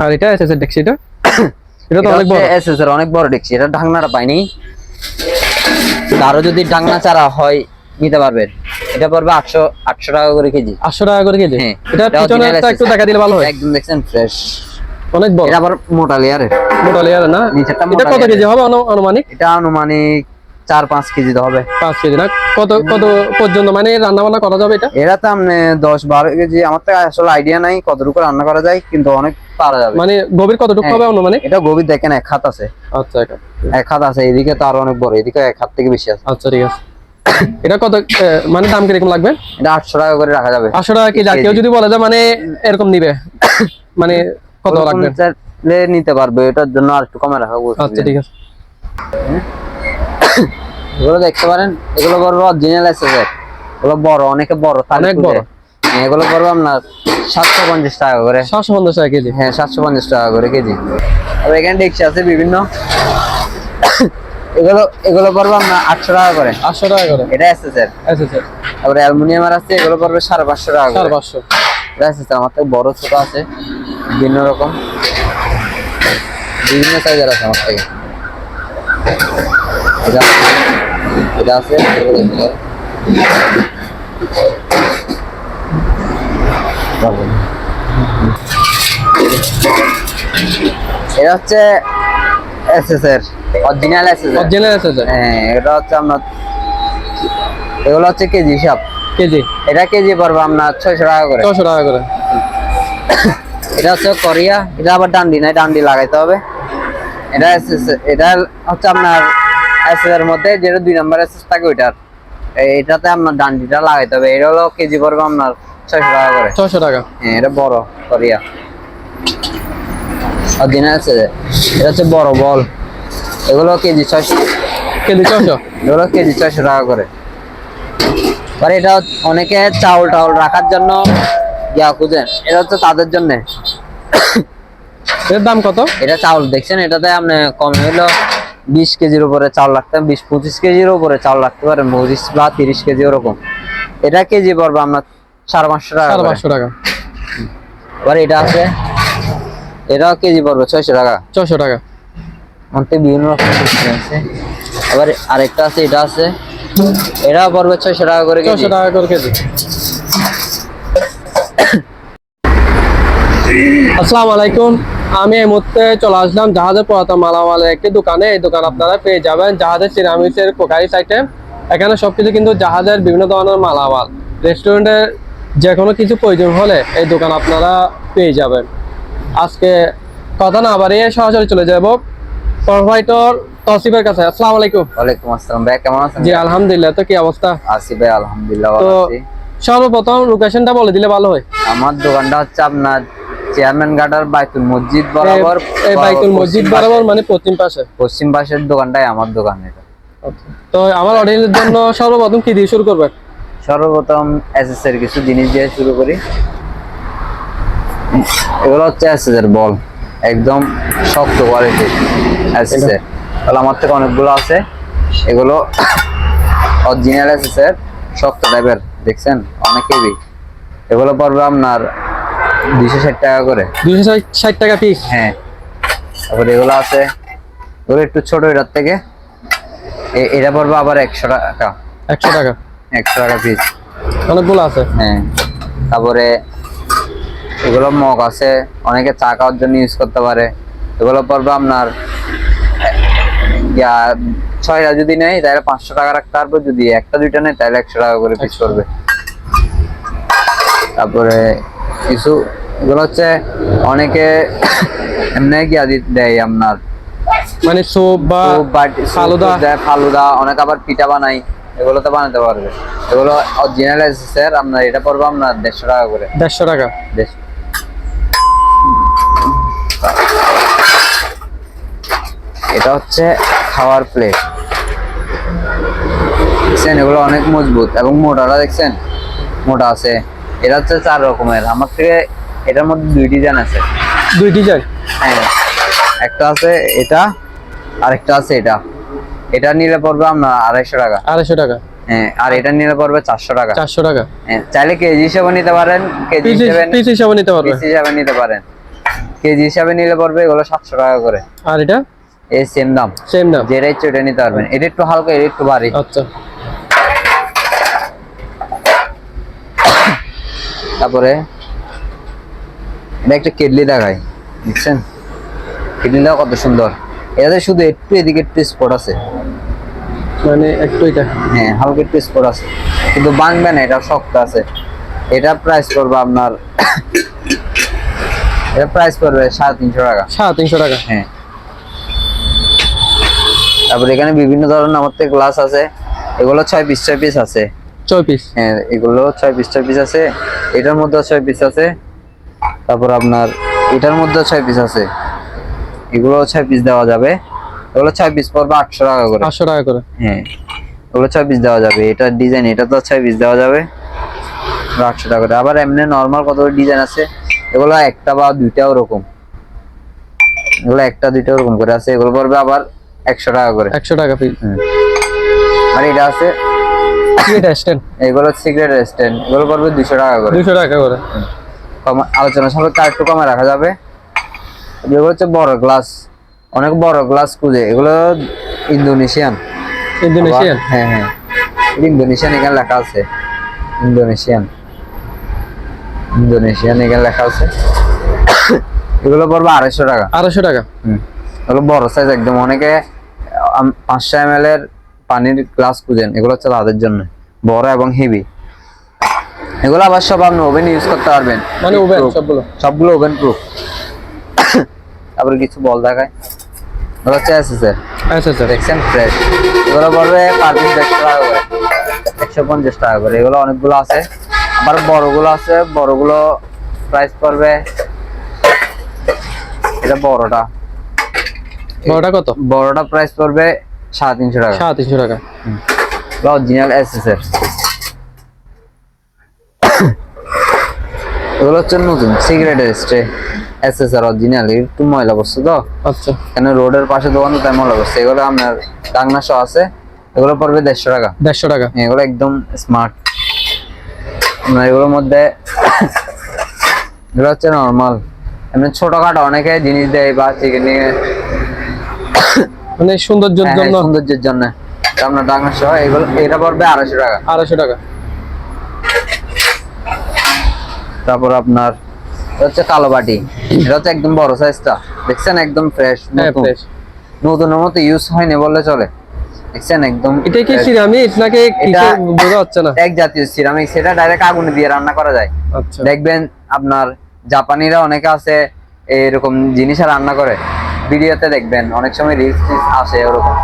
আর এটা এসএসএর ডেক্সি এটা এটা তো অনেক বড় এসএসএর অনেক বড় ডেক্সি, এটা ঢাকনাটা পাইনি। আরো যদি ঢাকনা ছাড়া হয় নিতে পারবেন। এটা পড়বে 800 টাকা করে কেজি। 800 টাকা করে কেজি। এটা পিছনেরটা একটু দেখা দিলে ভালো হয়। একদম দেখছেন ফ্রেশ, অনেক বড়। এটা আবার মোটা লেয়ারের। মোটা লেয়ারের না? এটা কত কেজি হবে আনুমানিক? এটা আনুমানিক 4-5 কেজি হবে। 5 কেজি না? কত কত পর্যন্ত মানে রান্না বান্না করা যাবে এটা? এটা তো আপনি 10-12 কেজি, আমার তো আসলে আইডিয়া নাই কতটুকু রান্না করা যায়, কিন্তু অনেক পারা যাবে। মানে গভীর কতটুকু হবে আনুমানিক? এটা গভীর দেখেন 1 হাত আছে। আচ্ছা, এক হাত আছে, এদিকে তো আরো অনেক বড়, এদিকে 1 হাত থেকে বেশি আছে। আচ্ছা ঠিক আছে। এটা কত মানে দাম কিরকম লাগবে? এটা 800 টাকা করে রাখা যাবে। 800 টাকা কেজি। কেউ যদি বলে যে মানে এরকম নিবে মানে কত লাগবে? নিতে পারবে, এটার জন্য আর একটু কমে রাখা। আচ্ছা ঠিক আছে। এগুলো দেখতে পারেন, এগুলো বড় অরিজিনাল এসএসএর, এগুলো বড়, অনেকে বড়, অনেক বড়। এগুলো পড়বে আপনার 750 টাকা করে। 750 টাকা কেজি? হ্যাঁ 750 টাকা করে কেজি। আর এখানে ডেক্সি আছে বিভিন্ন, এগুলো পড়বে আপনার 800 টাকা করে। 800 টাকা করে? এটা এসএসএর। এসএসএর। তারপরে অ্যালুমিনিয়ামের আছে, এগুলো পড়বে 550 টাকা করে। 550। এটা এসএসএর। আমার থেকে বড় ছোট আছে, বিভিন্ন রকম বিভিন্ন সাইজের আছে আমার থেকে। এটা আছে, এটা হচ্ছে এসএসএর অরিজিনাল এসএসএর। অরিজিনাল এসএসএর? হ্যাঁ, এটা হচ্ছে আপনার, এগুলো হচ্ছে কেজি হিসাব। কেজি? এটা কেজি পড়বে আপনার 600 টাকা করে। 600 টাকা করে। এটা হচ্ছে কোরিয়া, এটা আবার ডান্ডি নাই, ডান্ডি লাগাইতে হবে। এটা এসএসএর, এটা হচ্ছে আপনার এসএসএর মধ্যে যেটা 2 নাম্বার এসএস থাকে ওইটার, এটাতে আপনার ডান্ডিটা লাগাইতে হবে। এটা হলো কেজি পড়বে আপনার 600 টাকা করে। 600 টাকা? হ্যাঁ, এটা বড় কোরিয়া অরিজিনাল এসএসএর। এটা হচ্ছে বড় বল, এগুলো কেজি 600। কেজি 600? এগুলো কেজি 600 টাকা করে। আর এটা অনেকে চাউল রাখার জন্য খুঁজেন, এটা হচ্ছে তাদের জন্য। এর দাম কত? এটা চাউল দেখছেন, এটাতে আপনি কমে হইলো 20 কেজির উপরে চাউল রাখতে, 20-25 কেজির উপরে চাউল রাখতে পারেন, 25 বা 30 কেজি ওরকম। এটা কেজি পড়বে আপনার 550 টাকা। 550 টাকা। আবার এটা আছে, এটাও কেজি পড়বে 600 টাকা। 600 টাকা? অনেক বিভিন্ন রকম আছে। আবার আরেকটা আছে, এটা আছে, এটাও পড়বে 600 টাকা করে। 600 টাকা করে কেজি। আসসালামু আলাইকুম। আমি এই মুহূর্তে চলে আসলাম জাহাজের পুরাতন মালামালের একটি দোকানে। এই দোকান আপনারা পেয়ে যাবেন জাহাজের সিরামিক্সের কোকারি সাইটে। এখানে সবকিছু কিন্তু জাহাজের বিভিন্ন ধরনের মালামাল, রেস্টুরেন্টের যে কোনো কিছু প্রয়োজন হলে এই দোকান আপনারা পেয়ে যাবেন। আজকে কথা না বাড়িয়ে সরাসরি চলে যাব প্রোভাইডার তৌসিফের কাছে। আসসালামু আলাইকুম। ওয়ালাইকুম আসসালাম ভাই, কেমন আছেন? জি আলহামদুলিল্লাহ। তো কি অবস্থা? আছি ভাই, আলহামদুলিল্লাহ ভালো আছি। সর্বপ্রথম লোকেশনটা বলে দিলে ভালো হয়। আমার দোকানটা হচ্ছে আপনার চেয়ারম্যান ঘাটার বাইতুল মসজিদ বরাবর। এই বাইতুল মসজিদ বরাবর মানে পশ্চিম পাশের দোকানটাই আমার দোকান। এটা তো আমার অডিয়েন্সের জন্য সর্বপ্রথম কি দিয়ে শুরু করবেন? সর্বপ্রথম এসএসএর কিছু জিনিস দিয়ে শুরু করি। এগুলো হচ্ছে এসএসএর বল, একদম শক্ত কোয়ালিটি এসএসএর। তাহলে আমার থেকে অনেকগুলো আছে, এগুলো অরিজিনাল এসএসএর, শক্ত টাইপের, দেখছেন অনেক হেভি। এগুলো পড়বে আপনার 260 টাকা করে। 260 টাকা পিস? হ্যাঁ। তারপরে এগুলো আছে, এগুলো একটু ছোট এটার থেকে, এটা পড়বে আবার 100 টাকা। 100 টাকা? 100 টাকা পিস। অনেকগুলো আছে। হ্যাঁ। তারপরে এগুলো মগ আছে, অনেকে চা খাওয়ার জন্য ইউজ করতে পারে। এগুলো পড়বে আপনার 6টা যদি নেয় তাহলে 500 টাকা রাখতে পারবে, যদি 1টা-2টা নেয় তাহলে 100 টাকা করে পিস করবে। তারপরে কিছু এগুলো হচ্ছে অনেকে এমনি দেয় আপনার, মানে সুপ বা ফালুদা, অনেক আবার পিঠা বানাই, এগুলো তো বানাতে পারবে। এগুলো অরিজিনাল এসএসএর, আপনার এটা পড়বে আপনার 150 টাকা করে। 150 টাকা? এটা হচ্ছে খাওয়ার প্লেট, দেখছেন এগুলো অনেক মজবুত এবং মোটাটা দেখছেন, মোটা আছে। এটা হচ্ছে 4 রকমের, আমার থেকে এটার মধ্যে 2 ডিজাইন আছে। 2 ডিজাইন? হ্যাঁ, একটা আছে এটা, আরেকটা আছে এটা। এটা নিলে পড়বে আপনার 250 টাকা। 250 টাকা? হ্যাঁ। আর এটা নিলে পড়বে 400 টাকা। 400 টাকা? হ্যাঁ, চাইলে কেজি হিসেবে নিতে পারেন, কেজি হিসেবে পিস হিসেবে নিতে পারবেন, পিস হিসেবে নিতে পারেন। কেজি হিসাবে নিলে পড়বে এগুলো 700 টাকা করে। আর এটা এই সেম দাম, সেম দাম। যেটা ইচ্ছে ওটা নিতে পারবেন। এটা একটু হালকা, এটা একটু ভারী। আচ্ছা, তারপরে এটা একটা কেটলি দেখায়, বুঝছেন? কেটলিটা কত সুন্দর। এটাতে শুধু একটু এদিকে একটু স্পট আছে, মানে একটু এটা হ্যাঁ হালকা একটু স্পট আছে, কিন্তু ভাঙবে না, এটা শক্ত আছে। এটা প্রাইস পড়বে আপনার এটা প্রাইস পড়বে 350 টাকা। 350 টাকা। হ্যাঁ। তারপরে এখানে বিভিন্ন ধরনের আমার থেকে গ্লাস আছে, এগুলো 6 পিস 6 পিস আছে। 6 পিস। হ্যাঁ, এগুলো 6 পিস 6 পিস আছে। এটার মধ্যে 6 পিস আছে। তারপর আপনার এটার মধ্যে 6 পিস আছে। এগুলো 6 পিস দেওয়া যাবে। এগুলো 6 পিস পড়বে 800 টাকা করে। 800 টাকা করে। হ্যাঁ, এগুলো 6 পিস দেওয়া যাবে। এটা ডিজাইন, এটা তো 6 পিস দেওয়া যাবে 800 টাকা করে। আবার এমনি নরমাল কত ডিজাইন আছে, এগুলো একটা বা দুইটা ওরকম, এগুলো একটা দুইটা ওরকম করে আছে। এগুলো পড়বে আবার 100 টাকা করে। 100 টাকা পিস। আর এটা আছে এটা স্ট্যান্ড, এগুলো সিগারেট স্ট্যান্ড, এগুলো পড়বে 200 টাকা করে। 200 টাকা করে। আলোচনা সাপেক্ষে একটু কমে রাখা যাবে। এগুলো হচ্ছে বড় গ্লাস, অনেক বড় গ্লাস খুঁজে, এগুলো ইন্দোনেশিয়ান। ইন্দোনেশিয়ান? হ্যাঁ হ্যাঁ, ইন্দোনেশিয়ান এখানে লেখা আছে, ইন্দোনেশিয়ান ইন্দোনেশিয়ান এখানে লেখা আছে। এগুলো পড়বে 250 টাকা। 250 টাকা। এগুলো বড় সাইজ একদম। অনেকে 500 ml এর পানির গ্লাস খুঁজেন, এগুলো হচ্ছে তাদের জন্য, বড় এবং হেভি। এগুলো আবার সব আপনি ওভেন ইউজ করতে পারবেন, মানে ওভেন সবগুলো ওভেন প্রুফ। তারপরে কিছু বল দেখায়, এগুলো হচ্ছে এসএসআর। আচ্ছা আচ্ছা। দেখছেন ফ্রেশ, এগুলো পড়বে পার পিস 150 টাকা করে, 150 টাকা করে। এগুলো অনেকগুলো আছে। আবার বড়গুলো আছে, বড়গুলো প্রাইস পড়বে, এটা বড়টা কত? বড়টা প্রাইস পড়বে 350 টাকা। 350 টাকা। Original SSR. এগুলো হচ্ছে নতুন সিগারেটের স্ট্রে, এসএসআর অরিজিনাল। একটু ময়লা করছে তো, আচ্ছা। এখানে রোডের পাশে দোকান, তাই ময়লা করছে। এগুলো আপনার টাংনা সহ আছে, এগুলো পড়বে 150 টাকা। 150 টাকা। এগুলো একদম স্মার্ট। এগুলোর মধ্যে এগুলো হচ্ছে নর্মাল, এমনি ছোটখাটো অনেকে জিনিস দেয় বা চিকেন নিয়ে, মানে সৌন্দর্যের জন্য। সৌন্দর্যের জন্য আপনার টাংনা সহ। এগুলো এটা পড়বে 250 টাকা। 250 টাকা। তারপর আপনার হচ্ছে কালো বাটি, এটা হচ্ছে একদম বড় সাইজটা, দেখছেন একদম ফ্রেশ, নতুনের মতো ইউজ হয়নি বললে চলে। দেখছেন একদম। এটা কি সিরামিক নাকি কিসের বোঝা যাচ্ছে না? এক জাতীয় সিরামিক, সেটা ডাইরেক্ট আগুনে দিয়ে রান্না করা যায়। আচ্ছা। দেখবেন আপনার জাপানিরা অনেকে আছে এরকম জিনিসে রান্না করে, ভিডিওতে দেখবেন অনেক সময় রিলস আসে ওরকম।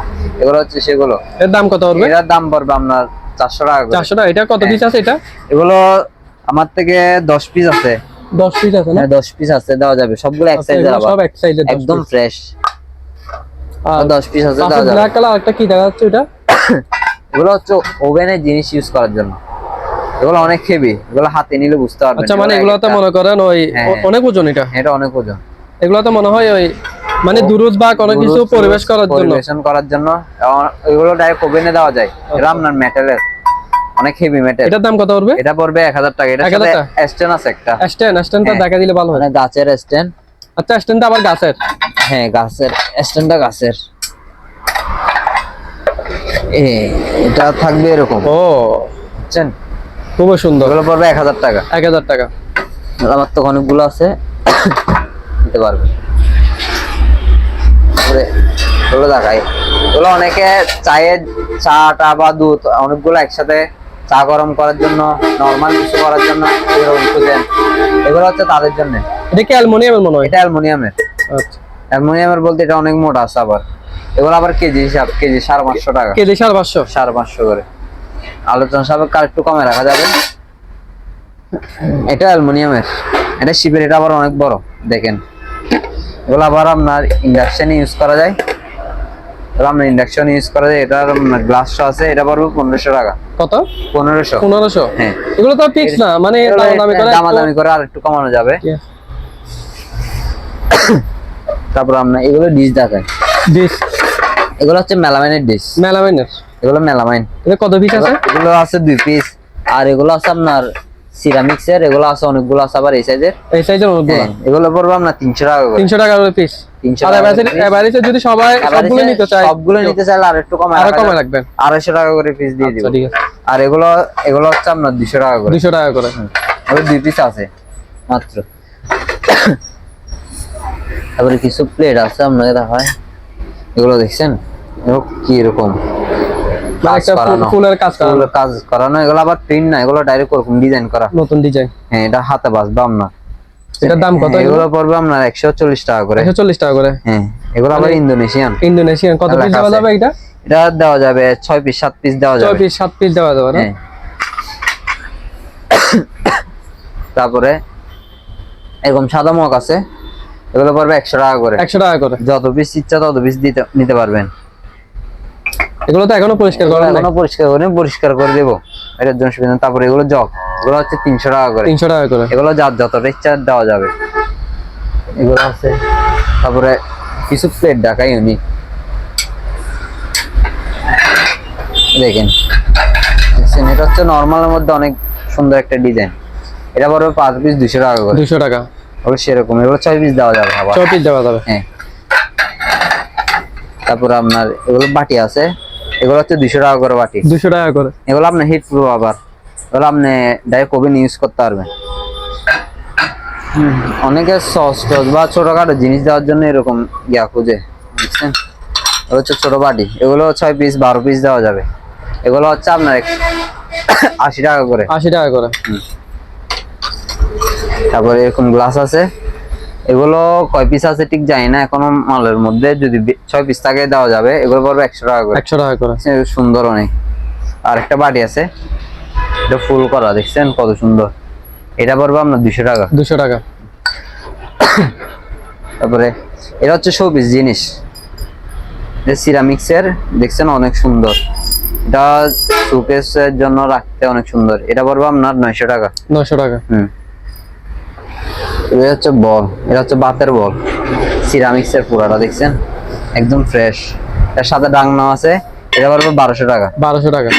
এগুলো হচ্ছে সেগুলো। এর দাম কত পড়বে? এটার দাম পড়বে আপনার 400 টাকা করে। 400 টাকা। এটা কত পিস আছে এটা? এগুলো আমার থেকে 10 পিস আছে। 10 পিস আছে না? 10 পিস আছে, দেওয়া যাবে। সবগুলো এক সাইজের, সব এক সাইজের, একদম ফ্রেশ। আর 10 পিস আছে, দেওয়া যাবে। ব্ল্যাক কালার একটা কি দেখা যাচ্ছে এটা? এগুলো হচ্ছে ওভেনের জিনিস ইউজ করার জন্য। এগুলো অনেক হেভি, এগুলো হাতে নিলে বুঝতে পারবেন। আচ্ছা, মানে এগুলো তো মনে করেন ওই অনেক ওজন। এটা অনেক ওজন। এগুলো তো মনে হয় ওই মানে দুরুজ বা কোনো কিছু পরিবেশ করার জন্য, পরিবেশন করার জন্য। এগুলো ডাইরেক্ট ওভেনে দেওয়া যায়। এটা আপনার মেটালের, অনেক হেভি মেটাল। এটার দাম কত পড়বে? এটা পড়বে 1000 টাকা। এটা সাথে স্ট্যান্ড আছে একটা। স্ট্যান্ডটা দেখা দিলে ভালো হয়। মানে গাছের স্ট্যান্ড। আচ্ছা, স্ট্যান্ডটা আবার গাছের? হ্যাঁ, গাছের স্ট্যান্ডটা গাছের। এটা থাকবে এরকম। ও, বুঝছেন, খুব সুন্দর। এগুলো পড়বে 1000 টাকা। 1000 টাকা। আমার তো অনেকগুলো আছে, নিতে পারবে। এগুলো দেখাই, এগুলো অনেকে চায়ের চাটা বা দুধ অনেকগুলো একসাথে চা গরম করার জন্য, নরমাল কিছু করার জন্য এরকম খুঁজেন, এগুলো হচ্ছে তাদের জন্য। এটা কি অ্যালুমিনিয়ামের মনে হয়? এটা অ্যালুমিনিয়ামের। আচ্ছা, অ্যালুমিনিয়ামের বলতে এটা অনেক মোটা আছে। আবার এগুলো আবার কেজি হিসাব, কেজি 550 টাকা। কেজি 550? 550 করে। আলোচনা সাপেক্ষে একটু কমে রাখা যাবে। এটা অ্যালুমিনিয়ামের, এটা শিপের। এটা আবার অনেক বড়, দেখেন। এগুলো আবার আপনার ইন্ডাকশনে ইউজ করা যায়। আমরা ইন্ডাকশন ইউজ করা যায়। এটার গ্লাস আছে, এটা পড়বে 1500 টাকা। কত? 1500। 1500? হ্যাঁ। এগুলো তো ফিক্স না, মানে দামাদামি করে আর একটু কমানো যাবে। তারপর আমরা এগুলো ডিশ দেখাই। ডিশ, এগুলো হচ্ছে মেলামাইনের ডিশ। মেলামাইনের? এগুলো মেলামাইন। এটা কত পিস আছে? এগুলো আছে 2 পিস, আর এগুলো আছে আপনার সিরামিক্সের এগুলো আছে, অনেকগুলো আছে আবার এই সাইজের। এই সাইজের অনেকগুলো। এগুলো পড়বে আমরা 300 টাকা করে। 300 টাকা করে পিস। 300 আর টাকা করে এভারেজে যদি সবাই সবগুলো নিতে চায়, সবগুলো নিতে চাইলে আর একটু আরো কমে রাখবেন। 250 টাকা করে পিস দিয়ে দিব। আচ্ছা ঠিক আছে। আর এগুলো এগুলো হচ্ছে আপনার 200 টাকা করে। 200 টাকা করে। আর দুই পিস আছে মাত্র। তারপরে কিছু প্লেট আছে আপনাদের হয়, এগুলো দেখছেন এগুলো কি এরকম মানে একটা ফুলের কাজ করা, ফুলের কাজ করানো। এগুলো আবার প্রিন্ট না, এগুলো ডাইরেক্ট ওরকম ডিজাইন করা, নতুন ডিজাইন। হ্যাঁ এটা হাতে বাঁচবে আপনার। এটার দাম কত? এগুলো পড়বে আপনার 140 টাকা করে। 140 টাকা করে। হ্যাঁ এগুলো আবার ইন্দোনেশিয়ান। ইন্দোনেশিয়ান। কত পিস দেওয়া যাবে এটা? এটা দেওয়া যাবে 6 পিস 7 পিস দেওয়া যাবে। 6 পিস 7 পিস দেওয়া যাবে না? হ্যাঁ। তারপরে এরকম সাদা মগ আছে, এগুলো পড়বে 100 টাকা করে। 100 টাকা করে। যত পিস ইচ্ছা তত পিস নিতে পারবেন। এগুলো তো এখনো পরিষ্কার করা নাই? এখনো পরিষ্কার করিনি, পরিষ্কার করে দেব, এটার জন্য সুবিধা। তারপরে এগুলো জগ, এগুলো হচ্ছে 300 টাকা করে। 300 টাকা করে। এগুলো যার যতটা ইচ্ছা দেওয়া যাবে, এগুলো আছে। তারপরে কিছু প্লেট ঢাকা ইউনিক দেখেন, এটা হচ্ছে নরমালের মধ্যে অনেক সুন্দর একটা ডিজাইন। এটা পড়বে 5 পিস 200 টাকা করে। 200 টাকা। ওগুলো সেরকম, এগুলো 6 পিস দেওয়া যাবে আবার। 6 পিস দেওয়া যাবে। হ্যাঁ। তারপরে আপনার এগুলো বাটি আছে, এগুলো হচ্ছে 200 টাকা করে বাটি। 200 টাকা করে। এগুলো আপনি হিট প্রুফ, আবার এগুলো আপনি ডাইরেক্ট ওভেন ইউজ করতে পারবেন। অনেকে সস টস বা ছোটখাটো জিনিস দেওয়ার জন্য এরকম ইয়া খুঁজে, বুঝছেন? এগুলো হচ্ছে ছোট বাটি, এগুলো 6 পিস 12 পিস দেওয়া যাবে। এগুলো হচ্ছে আপনার 80 টাকা করে। 80 টাকা করে। তারপরে এরকম গ্লাস আছে, এগুলো কয় পিস আছে ঠিক জানি না এখনো মালের মধ্যে, যদি 6 পিস থাকে দেওয়া যাবে। এগুলো পড়বে 100 টাকা করে। 100 টাকা করে। সুন্দর অনেক। আর একটা বাটি আছে, এটা ফুল করা, দেখছেন কত সুন্দর। এটা পড়বে আপনার 200 টাকা। 200 টাকা। তারপরে এটা হচ্ছে শোপিস জিনিস, এটা সিরামিক্সের, দেখছেন অনেক সুন্দর। এটা শোকেসের জন্য রাখতে অনেক সুন্দর। এটা পড়বে আপনার 900 টাকা। 900 টাকা। এটা হচ্ছে বল, এটা হচ্ছে বাতের বল, সিরামিক্সের পুরাটা, দেখছেন একদম ফ্রেশ। এর সাথে ডাংনা আছে, এটা পড়বে 1200 টাকা। 1200 টাকা।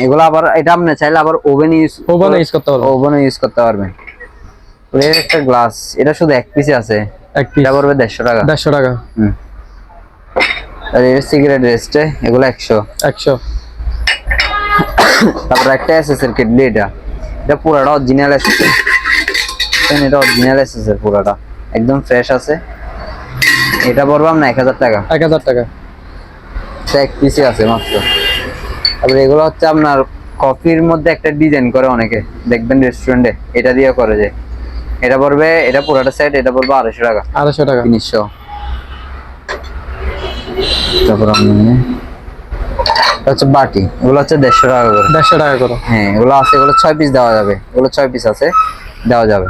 এগুলো আবার এটা আপনি চাইলে আবার ওভেনে ইউজ করতে পারবেন। ওভেনে ইউজ করতে পারবেন। এর একটা গ্লাস, এটা শুধু এক পিসে আছে, এক পিস। এটা পড়বে 150 টাকা। 150 টাকা। আর এর সিগারেট রেস্টে এগুলো 100। 100। তারপর একটা এসএসএর কেটলি, এটা পুরাটা অরিজিনাল এসএসএর, এটা অরিজিনাল এসএসএর পুরাটা একদম ফ্রেশ আছে। এটা পড়বে আপনার 1000 টাকা। 1000 টাকা। এটা এক পিসে আছে মাত্র। তারপরে এগুলো হচ্ছে আপনার কফির মধ্যে একটা ডিজাইন করে অনেকে, দেখবেন রেস্টুরেন্টে এটা দিয়ে করে যে, এটা পড়বে, এটা পুরাটা সেট, এটা পড়বে 250 টাকা। 250 টাকা। 300। তারপর হচ্ছে বাটি, এগুলো হচ্ছে 150 টাকা করে। 150 টাকা করে। হ্যাঁ এগুলো আছে, এগুলো 6 পিস দেওয়া যাবে, এগুলো 6 পিস আছে দেওয়া যাবে।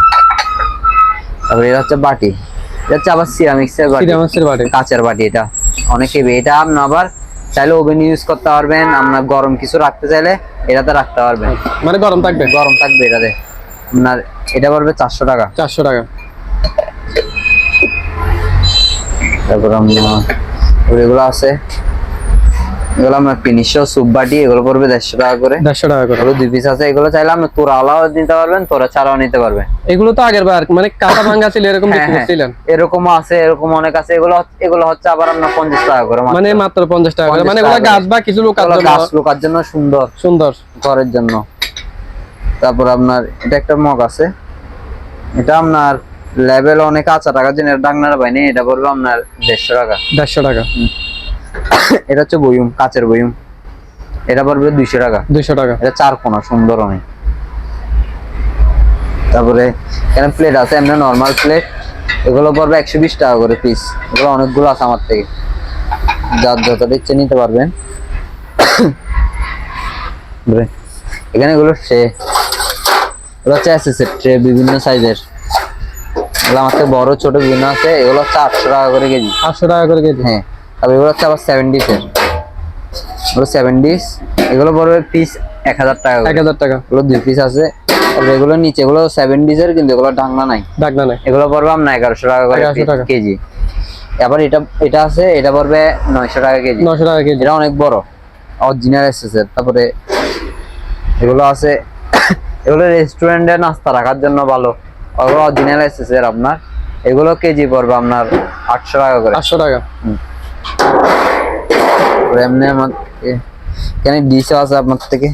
তারপরে এটা হচ্ছে বাটি, এটা হচ্ছে আবার সিরামিক্সের বাটি, সিরামিক্সের বাটি, কাঁচের বাটি। এটা অনেকে এটা আপনি আবার চাইলে ওভেন ইউজ করতে পারবেন, আপনার গরম কিছু রাখতে চাইলে এটাতে রাখতে পারবেন, মানে গরম থাকবে। গরম থাকবে এটাতে আপনার। এটা পড়বে 400 টাকা। 400 টাকা। তারপর এগুলো আছে, এগুলো আপনার ফিনিশো সুপ বাটি, এগুলো পড়বে 150 টাকা করে। 150 টাকা করে। এগুলো 2 পিস আছে, এগুলো চাইলে আপনি তোরা আলাও নিতে পারবেন, তোরা ছাড়াও নিতে পারবেন। এগুলো তো আগের বার মানে কাঁচা ভাঙা ছিল, এরকম বিক্রি করছিলেন? এরকম আছে, এরকম অনেক আছে। এগুলো হচ্ছে আবার আপনার 50 টাকা করে, মানে মাত্র 50 টাকা করে। মানে এগুলো গাছ বা কিছু লোকার জন্য, গাছ লোকার জন্য সুন্দর সুন্দর ঘরের জন্য। তারপর আপনার এটা একটা মগ আছে, এটা আপনার লেভেল অনেক আচ্ছা টাকার জন্য, এটা ডাকনারা পাইনি, এটা পড়বে আপনার 150 টাকা। 150 টাকা। এটা হচ্ছে বয়ুম, কাচের বয়ুম, এটা পড়বে 200 টাকা। 200 টাকা। এটা 4 কোণা, সুন্দর অনেক। তারপরে এখানে প্লেট আছে, এমনি নরমাল প্লেট, এগুলো পড়বে 120 টাকা করে পিস। এগুলো অনেকগুলো আছে আমার থেকে, যার যতটা ইচ্ছে নিতে পারবেন। এখানে এগুলো ট্রে, এগুলো হচ্ছে এসএসএর ট্রে, বিভিন্ন সাইজের। এগুলো আমার থেকে বড় ছোট বিভিন্ন আছে, এগুলো হচ্ছে 800 টাকা করে কেজি। 800 টাকা করে কেজি। হ্যাঁ। তারপর এগুলো হচ্ছে আবার 70s এর, এগুলো 70s, এগুলো পড়বে পিস 1000 টাকা। 1000 টাকা। এগুলো 2 পিস আছে। তারপর এগুলো নিচে, এগুলো 70s এর, কিন্তু এগুলো ঢাকনা নাই, ঢাকনা নাই। এগুলো পড়বে আপনার 1100 টাকা করে কেজি। আবার এটা আছে, এটা পড়বে 900 টাকা কেজি। 900 টাকা কেজি। এটা অনেক বড়, অরিজিনাল এসএসএর। তারপরে এগুলো আছে এগুলো রেস্টুরেন্টে নাস্তা রাখার জন্য ভালো, ওগুলো অরিজিনাল এসএসআর আপনার। এগুলো কেজি পড়বে আপনার 800 টাকা করে। 800 টাকা। এমনি আমার এখানে ডিশ আছে আপনার থেকে,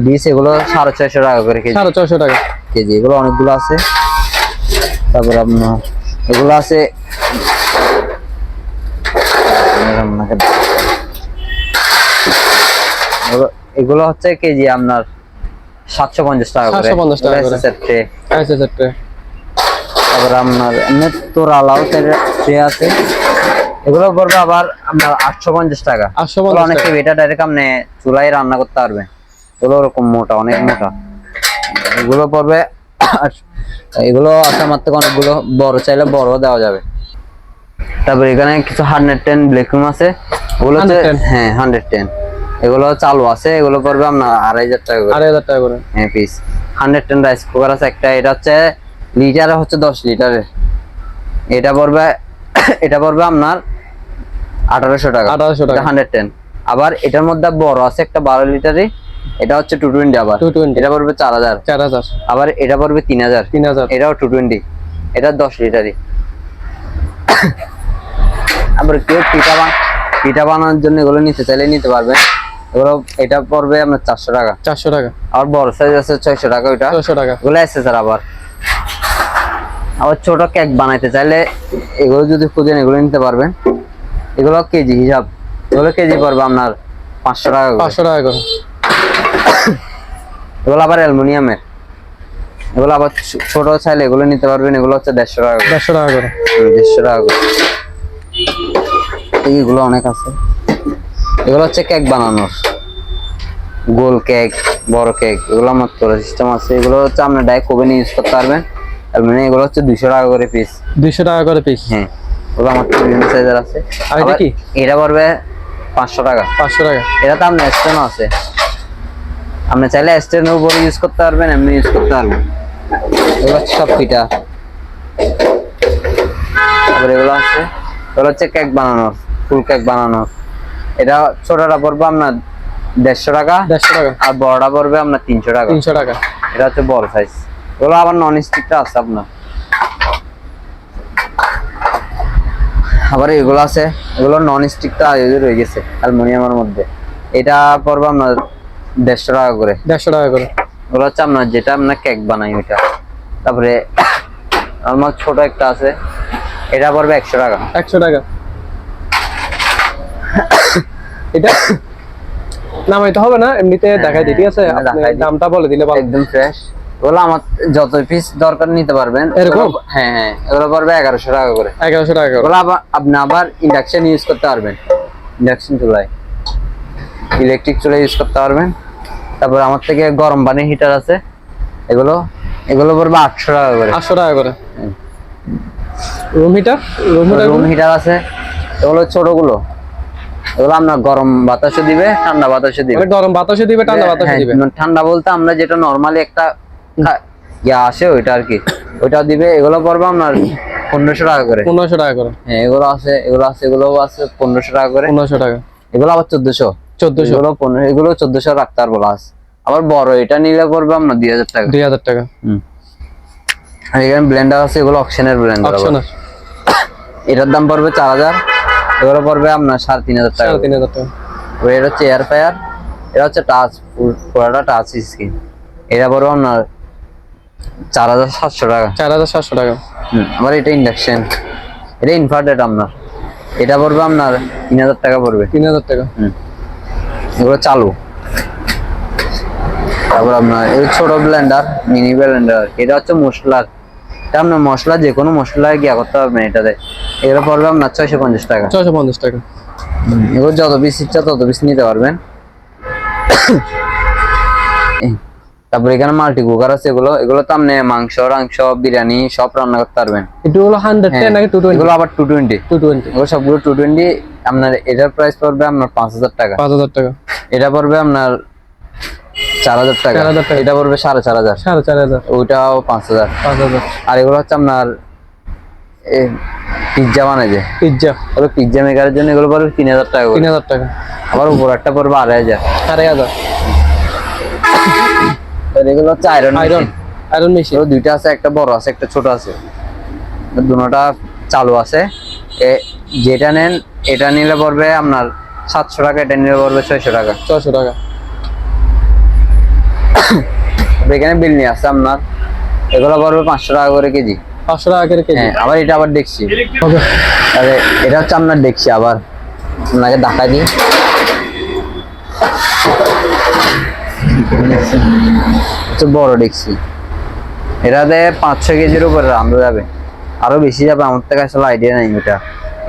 ডিশ এগুলো 650 টাকা করে কেজি। 450 টাকা কেজি। এগুলো অনেকগুলো আছে। তারপর আপনার এগুলো আছে এগুলো হচ্ছে কেজি আপনার 750 টাকা করে। 750 টাকা করে। সেটে আচ্ছা সেটে। তারপর আপনার এমনি তোর আলাও ট্রে আছে, এগুলো পড়বে আবার আপনার 850 টাকা। 850 অনেক টাকা। এটা ডাইরেক্ট আপনি চুলায় রান্না করতে পারবেন। এগুলো ওরকম মোটা, অনেক মোটা। এগুলো পড়বে এগুলো আছে আমার থেকে অনেকগুলো, বড় চাইলে বড় দেওয়া যাবে। তারপর এখানে কিছু 110 ব্ল্যাকরুম আছে, ওগুলো হচ্ছে 110 হ্যাঁ 110, এগুলো চালু আছে। এগুলো পড়বে আপনার 2500 টাকা করে। 2500 টাকা করে। হ্যাঁ পিস। 110 রাইস কুকার আছে একটা, এটা হচ্ছে লিটারে হচ্ছে 10 লিটারের। এটা পড়বে এটা পড়বে আপনার 1800 টাকা। 1800 টাকা। 110। আবার এটার মধ্যে বড় আছে একটা 12 লিটারের, এটা হচ্ছে 220। আবার 220 এটা পড়বে 4000। 4000। আবার এটা পড়বে 3000। 3000। এটাও 220, এটা 10 লিটারই। আবার কেউ পিঠা বানানোর জন্য এগুলো নিতে চাইলে নিতে পারবেন। এগুলো এটা পড়বে আপনার 400 টাকা। 400 টাকা। আর বড় সাইজ আছে 600 টাকা ওইটা। 600 টাকা। এগুলো আছে স্যার। আবার ছোট কেক বানাইতে চাইলে এগুলো যদি খুঁজেন এগুলো নিতে পারবেন। এগুলো কেজি হিসাব, এগুলো কেজি পড়বে আপনার 500 টাকা করে। 500 টাকা করে। এগুলো আবার অ্যালুমিনিয়ামের। এগুলো আবার ছোট চাইলে এগুলো নিতে পারবেন। এগুলো হচ্ছে 150 টাকা করে। 150 টাকা করে। 150 টাকা করে। এইগুলো অনেক আছে। এগুলো হচ্ছে কেক বানানোর, গোল কেক, বড় কেক, এগুলো আমার তোলা সিস্টেম আছে। এগুলো হচ্ছে আপনি ডাইরেক্ট ওভেনে ইউজ করতে পারবেন। অ্যালুমিনিয়াম এগুলো হচ্ছে 200 টাকা করে পিস। 200 টাকা করে পিস। হ্যাঁ, ওগুলো আমার বিভিন্ন সাইজের আছে। আর এটা কি? এটা পড়বে 500 টাকা। 500 টাকা। এটা তো আপনার স্ট্যান্ড আছে, আপনি চাইলে স্ট্যান্ডের উপরে ইউজ করতে পারবেন, এমনি ইউজ করতে পারবেন। এগুলো হচ্ছে সব পিঠা। তারপরে এগুলো আছে, এগুলো হচ্ছে কেক বানানোর, ফুল কেক বানানোর। এটা ছোটটা পড়বে আপনার 150 টাকা। 150 টাকা। আর বড়টা পড়বে আপনার 300 টাকা। 300 টাকা। এটা হচ্ছে বড় সাইজ। এগুলো আবার নন স্টিকটা আছে আপনার। আবার এগুলো আছে, এগুলো নন স্টিকটা রয়ে গেছে অ্যালুমিনিয়ামের মধ্যে। এটা পড়বে আপনার 150 টাকা করে। 150 টাকা করে। ওগুলো হচ্ছে আপনার যেটা আপনার কেক বানাই ওইটা। তারপরে আমার ছোট একটা আছে, এটা পড়বে 100 টাকা। 100 টাকা। এটা নামাইতে হবে না, এমনিতে দেখাই দিই, ঠিক আছে? আপনি দেখাই দিই। দামটা বলে দিলে ভালো। একদম ফ্রেশ। ওগুলো আমার যত পিস দরকার নিতে পারবেন এরকম? হ্যাঁ হ্যাঁ, এগুলো পড়বে 1100 টাকা করে। 1100 টাকা করে। ওগুলো আপনি আবার ইন্ডাকশন ইউজ করতে পারবেন, ইন্ডাকশন চুলায়, ইলেকট্রিক চুলায় ইউজ করতে পারবেন। তারপর আমার থেকে গরম পানির হিটার আছে, এগুলো এগুলো পড়বে 800 টাকা করে। 800 টাকা করে। Room heater? রুম হিটার আছে, এগুলো ছোটগুলো। এগুলো আপনার গরম বাতাসও দিবে, ঠান্ডা বাতাসও দিবে। মানে গরম বাতাসও দিবে, ঠান্ডা বাতাসও হ্যাঁ, দিবে। ঠান্ডা বলতে আমরা যেটা নরমালি একটা ইয়া আসে ওইটা আর কি, ওইটা দিবে। এগুলো পড়বে আপনার 1500 টাকা করে। 1500 টাকা করে। হ্যাঁ, এগুলো আছে, এগুলো আছে, এগুলো আছে 1500 টাকা করে। 1500 টাকা। এগুলো আবার 1400। 1400। এগুলো 15, এগুলো 1400 রাখতে পারবো লাস্ট। আবার বড় এটা নিলে পড়বে আপনার 2000 টাকা। 2000 টাকা। আর এখানে ব্লেন্ডার আছে, এগুলো অকশনের ব্লেন্ডার। অপশনাল। এটার দাম পড়বে 4000। এগুলো পড়বে আপনার 3500 টাকা। 3500 টাকা। এটা হচ্ছে এয়ার ফ্রায়ার, এটা হচ্ছে টাচ, পুরোটা টাচ স্ক্রিন। এটা পড়বে আপনার 4700 টাকা। 4700 টাকা। আবার এটা ইন্ডাকশন, এটা ইনভার্টেড আপনার, এটা পড়বে আপনার 3000 টাকা পড়বে। 3000 টাকা। এগুলো চালু। তারপর আপনার এই ছোট ব্লেন্ডার, মিনি ব্লেন্ডার, এটা হচ্ছে মশলার। এটা আপনার মশলা যে কোনো মশলায় গিয়া করতে পারবেন এটাতে। এগুলো পড়বে আপনার 650 টাকা। 650 টাকা। এগুলো যত পিস ইচ্ছা তত পিস নিতে পারবেন। তারপর এখানে মাল্টি কুকার আছে, এগুলো এগুলো তো আপনি মাংস টাংস বিরিয়ানি সব রান্না করতে পারবেন। এটা হলো 110 নাকি 220? এগুলো আবার 220। 220। এগুলো সবগুলো 220। আপনার এটার প্রাইস পড়বে আপনার 5000 টাকা। 5000 টাকা। এটা পড়বে আপনার 4000 টাকা। 4000 টাকা। এটা পড়বে 4500। 4500। ওইটাও 5000। 5000। আর এগুলো হচ্ছে আপনার পিজ্জা বানাই যে, পিজ্জা। ওগুলো পিজ্জা মেকারের জন্য এগুলো পড়বে 3000 টাকা করে। 3000 টাকা। আবার উপর একটা পড়বে 2500। 2500। স্যার এগুলো হচ্ছে আয়রন আয়রন আয়রন মেশিন। দুইটা আছে, একটা বড় আছে একটা ছোট আছে, দুটোটা চালু আছে। যেটা নেন এটা নিলে পড়বে আপনার 700 টাকা, এটা নিলে পড়বে 600 টাকা। 600 টাকা। এখানে বিলনি আছে আপনার, এগুলো পড়বে 500 টাকা করে কেজি। 500 টাকা করে কেজি। হ্যাঁ, আবার এটা আবার দেখছি, ওকে। আরে এটা হচ্ছে আপনার দেখছি, আবার আপনাকে দেখা দিই। হচ্ছে বড় দেখছি, এটাতে 500 কেজির উপরে রান্না যাবে, আরো বেশি যাবে, আমার থেকে আসলে আইডিয়া নাই এটা।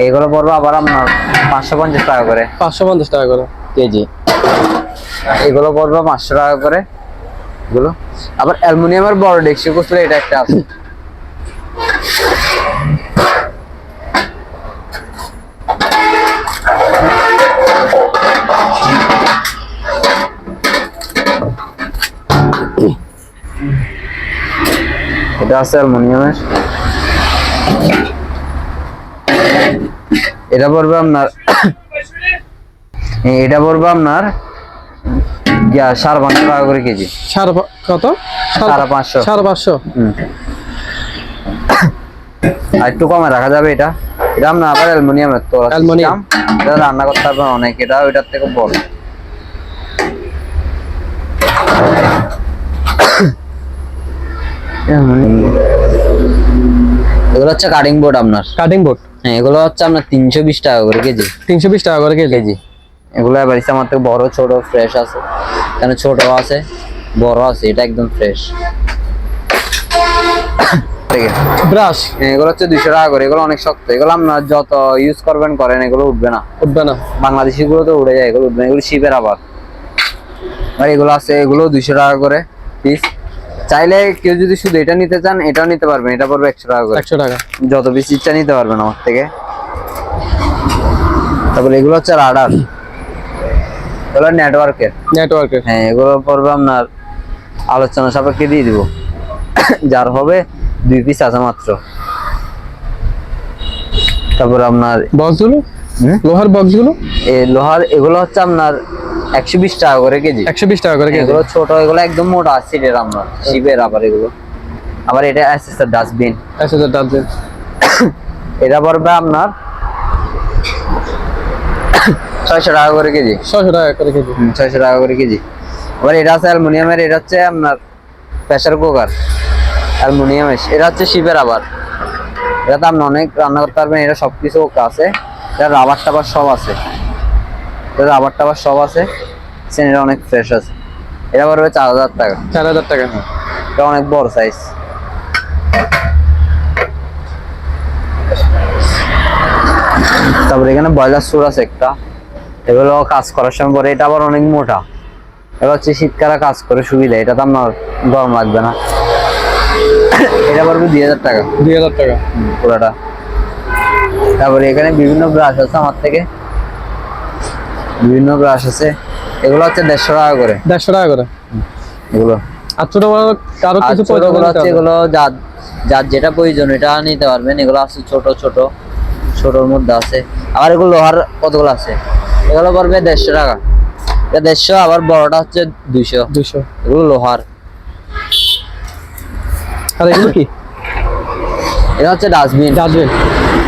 এগুলো পড়বে আবার আপনার 550 টাকা করে 550 টাকা করে কেজি। এগুলো পড়বে 500 টাকা করে এগুলো। আবার অ্যালুমিনিয়ামের বড় ডেকচি করলে এটা একটা আছে। এটা আছে অ্যালুমিনিয়ামের, এটা পড়বে আপনার এটা পড়বে আপনার 550 টাকা করে কেজি। কত? 550। 550। আর একটু কমে রাখা যাবে এটা। এটা আপনার আবার অ্যালুমিনিয়ামের, তো অ্যালুমিনিয়াম, এটা রান্না করতে পারবেন অনেক, এটা ওইটার থেকে বড়। এগুলো হচ্ছে কাটিং বোর্ড আপনার, কাটিং বোর্ড। হ্যাঁ, এগুলো হচ্ছে আপনার 320 টাকা করে কেজি। 320 টাকা করে কেজি। কেজি এগুলো এবার আমার থেকে বড় ছোট ফ্রেশ আছে, এখানে ছোট আছে বড় আছে, এটা একদম ফ্রেশ। ব্রাশ এগুলো হচ্ছে 200 টাকা করে, এগুলো অনেক শক্ত, এগুলো আপনার যত ইউজ করবেন করেন এগুলো উঠবে না। উঠবে না, বাংলাদেশি গুলো তো উড়ে যায়, এগুলো উঠবে না, এগুলো শিপের আবার। আর এগুলো আছে, এগুলো 200 টাকা করে পিস। চাইলে কেউ যদি শুধু এটা নিতে চান এটাও নিতে পারবেন, এটা পড়বে 100 টাকা করে। 100 টাকা। যত পিস ইচ্ছা নিতে পারবেন আমার থেকে। তারপরে এগুলো হচ্ছে রাডার, এগুলো নেটওয়ার্কের। নেটওয়ার্কের। হ্যাঁ, এগুলো পড়বে আপনার আলোচনা সাপেক্ষে দিয়ে দিব, যার হবে 2 পিস আছে মাত্র। তারপর আপনার বক্সগুলো, লোহার বক্সগুলো, এই লোহার এগুলো হচ্ছে আপনার 120 টাকা করে কেজি। 120 টাকা করে কেজি। এগুলো ছোট, এগুলো একদম মোটা সিটের আপনার শিপের। আবার এগুলো আবার এটা অ্যাসেসর ডাস্টবিন, অ্যাসেসর ডাস্টবিন, এটা পড়বে আপনার 600 টাকা করে কেজি। 600 টাকা করে কেজি। 600 টাকা করে কেজি। আবার এটা আছে অ্যালুমিনিয়ামের, এটা হচ্ছে আপনার প্রেসার কুকার অ্যালুমিনিয়ামের, এটা হচ্ছে শিপের। আবার এটা তো আপনি অনেক রান্না করতে পারবেন, এটা সবকিছু আছে, এটা রাবার টাবার সব আছে, এটা রাবার টাবার সব আছে, এটা অনেক ফ্রেশ আছে। এটা পড়বে 4000 টাকা। 4000 টাকা। এটা অনেক বড় সাইজ। তারপরে এখানে বয়লার সুর আছে একটা, এগুলো কাজ করার সময় পরে, এটা আবার অনেক মোটা, এবার হচ্ছে শীতকালে কাজ করে সুবিধা, এটা তো আপনার গরম লাগবে না। এটা পড়বে 2000 টাকা। 2000 টাকা পুরাটা। তারপরে এখানে বিভিন্ন ব্রাশ আছে আমার থেকে, বিভিন্ন ব্রাশ আছে, এগুলো হচ্ছে 150 টাকা করে। 150 টাকা করে এগুলো আর ছোট বড় কারো কিছু প্রয়োজন হচ্ছে, এগুলো যার যার যেটা প্রয়োজন এটা নিতে পারবেন। এগুলো আছে ছোট ছোট, ছোটর মধ্যে আছে। আবার এগুলো লোহার কতগুলো আছে, এগুলো পড়বে 150 টাকা, এটা 150। আবার বড়টা হচ্ছে 200। 200। এগুলো লোহার। আর এগুলো কি? এটা হচ্ছে ডাস্টবিন। ডাস্টবিন,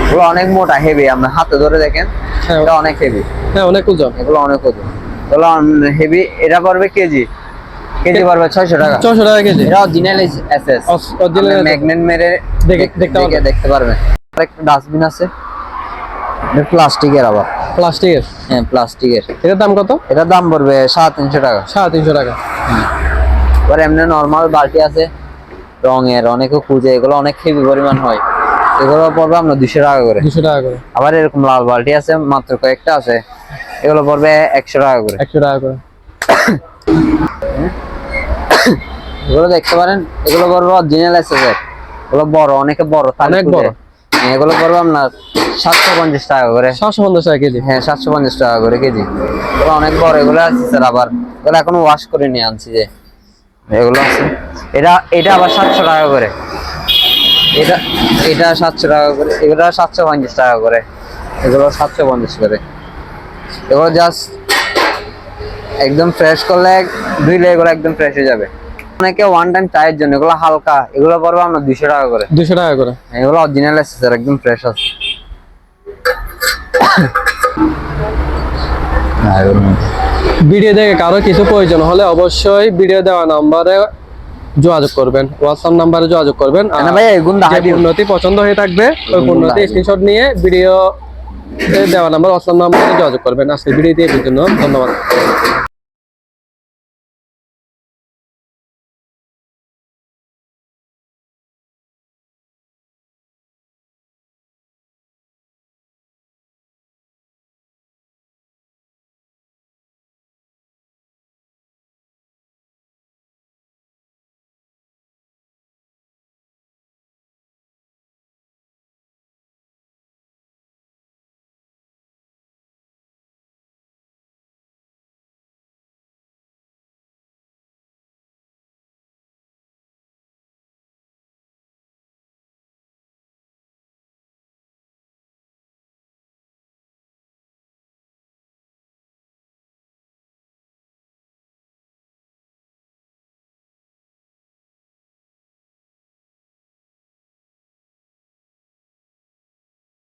এগুলো অনেক মোটা হেভি, আপনার হাতে ধরে দেখেন, হ্যাঁ এটা অনেক হেভি। হ্যাঁ, অনেক ওজন। এগুলো অনেক ওজন, এগুলো হেভি। এটা পড়বে কেজি, কেজি পড়বে 600 টাকা। 600 টাকা কেজি। এটা অরিজিনাল এসএস, অরিজিনাল ম্যাগনেট মেরে দেখতে পারবেন। আরেকটা ডাস্টবিন আছে, এটা প্লাস্টিকের। আবার প্লাস্টিকের। হ্যাঁ, প্লাস্টিকের। এটার দাম কত? এটার দাম পড়বে 350 টাকা। 350 টাকা। এবার এমনি নরমাল বালতি আছে রঙের, অনেকে খুঁজে, এগুলো অনেক হেভি পরিমাণ হয়, এগুলো পড়বে আপনার 200 টাকা করে। 200 টাকা করে। আবার এরকম লাল বালতি আছে, মাত্র কয়েকটা আছে, এগুলো পড়বে 100 টাকা করে। 100 টাকা করে। এগুলো দেখতে পারেন, এগুলো পড়বে অরিজিনাল এসএস, এগুলো বড়, অনেকে বড়, অনেক বড়। এগুলো পড়বে আপনার 750 টাকা করে। 750 টাকা কেজি। হ্যাঁ, 750 টাকা করে কেজি। এগুলো অনেক বড়, এগুলো আছে স্যার। আবার এগুলো এখনো ওয়াশ করে নিয়ে আনছি যে, এগুলো আছে। এটা আবার 700 টাকা করে। এটা 700 টাকা করে, এগুলো 750 টাকা করে, এগুলো 750 করে। এগুলো জাস্ট একদম ফ্রেশ করলে, ধুইলে এগুলো একদম ফ্রেশ হয়ে যাবে। অনেকে ওয়ান টাইম চায়ের জন্য, এগুলো হালকা, এগুলো পড়বে আমরা 200 টাকা করে। 200 টাকা করে। এগুলো অরিজিনাল অ্যাসেসরি, একদম ফ্রেশ আছে। ভিডিও দেখে কারো কিছু প্রয়োজন হলে অবশ্যই ভিডিও দেওয়া নাম্বারে যোগাযোগ করবেন, হোয়াটসঅ্যাপ নাম্বারে যোগাযোগ করবেন। আর ভাই এগুন যে পণ্যটি পছন্দ হয়ে থাকবে ওই পণ্যটি স্ক্রিনশট নিয়ে ভিডিও দেওয়া নাম্বার, হোয়াটসঅ্যাপ নাম্বারে যোগাযোগ করবেন। আজকে ভিডিও দিয়ে জন্য ধন্যবাদ।